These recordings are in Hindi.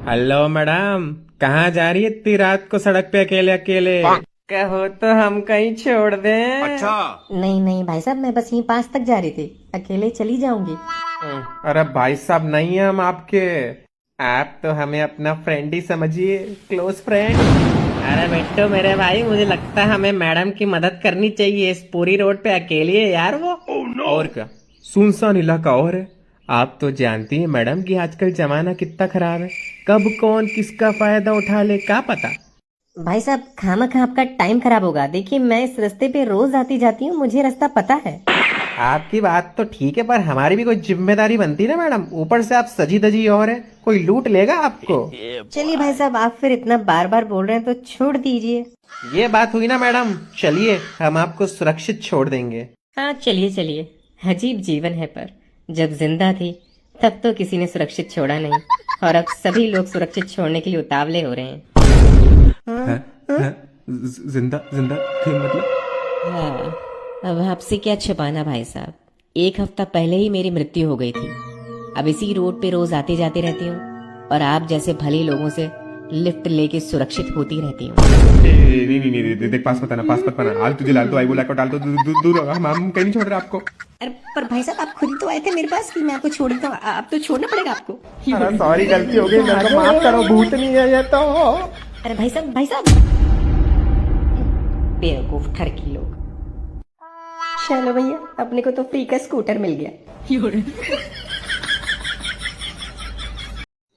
हेलो मैडम, कहाँ जा रही है इतनी रात को सड़क पे अकेले अकेले? कहो तो हम कहीं छोड़ दें। अच्छा। नहीं नहीं भाई साहब, मैं बस यहीं पास तक जा रही थी, अकेले चली जाऊंगी। अरे भाई साहब, नहीं है हम आपके। आप तो हमें अपना फ्रेंड ही समझिए, क्लोज फ्रेंड। अरे बेटो मेरे भाई, मुझे लगता है हमें मैडम की मदद करनी चाहिए। इस पूरी रोड पे अकेली है यार वो। और क्या, सुनसान इलाका और है। आप तो जानती हैं मैडम कि आजकल जमाना कितना खराब है। कब कौन किसका फायदा उठा ले क्या पता। भाई साहब, खामखा आपका टाइम खराब होगा। देखिए, मैं इस रास्ते पे रोज आती जाती हूँ, मुझे रास्ता पता है। आपकी बात तो ठीक है, पर हमारी भी कोई जिम्मेदारी बनती है ना मैडम। ऊपर से आप सजी धजी और है, कोई लूट लेगा आपको। चलिए भाई साहब, आप फिर इतना बार बार बोल रहे हैं तो छोड़ दीजिए। ये बात हुई ना मैडम, चलिए हम आपको सुरक्षित छोड़ देंगे। हाँ चलिए चलिए। अजीब जीवन है, पर जब जिंदा थी तब तो किसी ने सुरक्षित छोड़ा नहीं, और अब सभी लोग सुरक्षित छोड़ने के लिए उतावले हो रहे हैं। है? है? जिंदा जिंदा थे मतलब? हाँ, अब आपसे क्या छुपाना भाई साहब। एक हफ्ता पहले ही मेरी मृत्यु हो गई थी। अब इसी रोड पे रोज आती जाती रहती हूँ, और आप जैसे भले लोगों से लिफ्ट लेके सुरक्षित होती रहती हूँ। नहीं नहीं नहीं, देख पास मत आना, पास मत आना। हाल तुझे डाल दो, आई बोला को डाल दो, दूर रहो। हम कहीं नहीं छोड़ रहे आपको। अरे पर भाई साहब, आप खुद तो आए थे मेरे पास कि मैं आपको छोड़ देता हूँ। आप तो छोड़ना पड़ेगा आपको। अरे सॉरी, गलती हो गई, मेरे को माफ करो। भूत नहीं है ये तो। अरे भाई साहब, भाई साहब, बेवकूफ ठरकी लोग। चलो भैया, अपने को तो फ्री का स्कूटर मिल गया।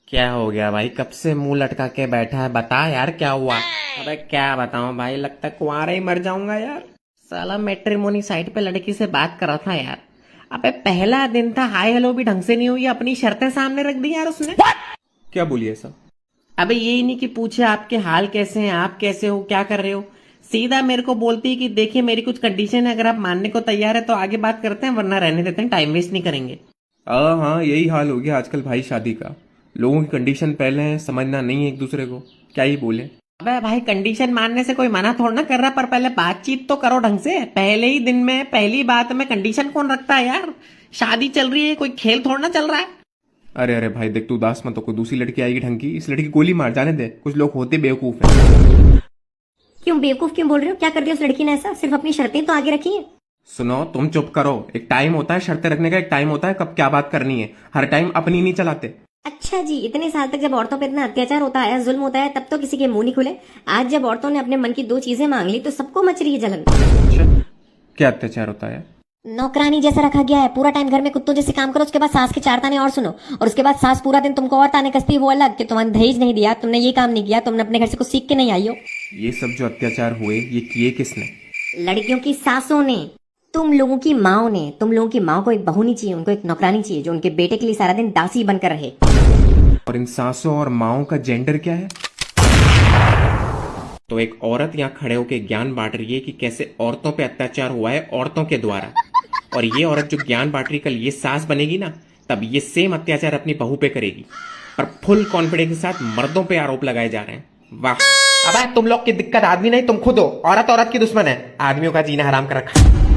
क्या हो गया भाई, कब से मुंह लटका के बैठा है? बता यार क्या हुआ। अबे क्या बताऊं भाई, लगता है कुंवारा ही मर जाऊंगा यार। साला मैट्रिमोनी साइट पे लड़की से बात कर रहा था यार। अबे पहला दिन था, हाय हेलो भी ढंग से नहीं हुई, अपनी शर्तें सामने रख दी यार उसने। क्या बोलिए सब? अबे यही नहीं कि पूछे आपके हाल कैसे हैं, आप कैसे हो, क्या कर रहे हो। सीधा मेरे को बोलती है कि देखिए मेरी कुछ कंडीशन है, अगर आप मानने को तैयार है तो आगे बात करते हैं, वरना रहने देते हैं, टाइम वेस्ट नहीं करेंगे। हाँ, यही हाल हो गया आजकल भाई शादी का। लोगों की कंडीशन पहले है, समझना नहीं है एक दूसरे को, क्या ही बोले। अबे भाई, कंडीशन मानने से कोई मना थोड़ा ना कर रहा, पर पहले बातचीत तो करो ढंग से। पहले ही दिन में पहली बात में कंडीशन कौन रखता है यार। शादी चल रही है, कोई खेल थोड़ा ना चल रहा है। अरे अरे भाई देख, तू उदास मत हो, कोई दूसरी लड़की आएगी ढंग की, इस लड़की की गोली मार जाने दे। कुछ लोग होते बेवकूफ है। क्यों बेवकूफ क्यों बोल रहे हो? क्या कर दिया उस लड़की ने ऐसा? सिर्फ अपनी शर्तें तो आगे रखी हैं। सुनो, तुम चुप करो। एक टाइम होता है शर्तें रखने का, एक टाइम होता है कब क्या बात करनी है। हर टाइम अपनी नहीं चलाते। अच्छा जी, इतने साल तक जब औरतों पे इतना अत्याचार होता है, जुल्म होता है, तब तो किसी के मुंह नहीं खुले। आज जब औरतों ने अपने मन की दो चीजें मांग ली तो सबको मच रही है जलन। अच्छा, क्या अत्याचार होता है? नौकरानी जैसा रखा गया है। पूरा टाइम घर में कुत्तों जैसे काम करो, उसके बाद सास के चार ताने और सुनो, और उसके बाद सास पूरा दिन तुमको और ताने कसती है, वो अलग कि तुम्हारे दहेज नहीं दिया, तुमने ये काम नहीं किया, तुमने अपने घर से कुछ सीख के नहीं आई हो। ये सब जो अत्याचार हुए, ये किए किसने? लड़कियों की सासों ने, तुम लोगों की माओ ने। तुम लोगों की माओ को एक बहू नहीं चाहिए, उनको एक नौकरानी चाहिए जो उनके बेटे के लिए सारा दिन दासी बनकर रहे। और इन सासों और माओं का जेंडर क्या है? तो एक औरत यहाँ खड़े होकर ज्ञान बांट रही है कि कैसे औरतों पे अत्याचार हुआ है औरतों के द्वारा। और ये औरत जो ज्ञान बांट रही, कल ये सास बनेगी ना, तब ये सेम अत्याचार अपनी बहू पे करेगी। और फुल कॉन्फिडेंस के साथ मर्दों पे आरोप लगाए जा रहे हैं। वाह। अबे तुम लोग की दिक्कत आदमी नहीं, तुम खुद हो। औरत औरत की दुश्मन है, आदमियों का जीना हराम कर रखा है।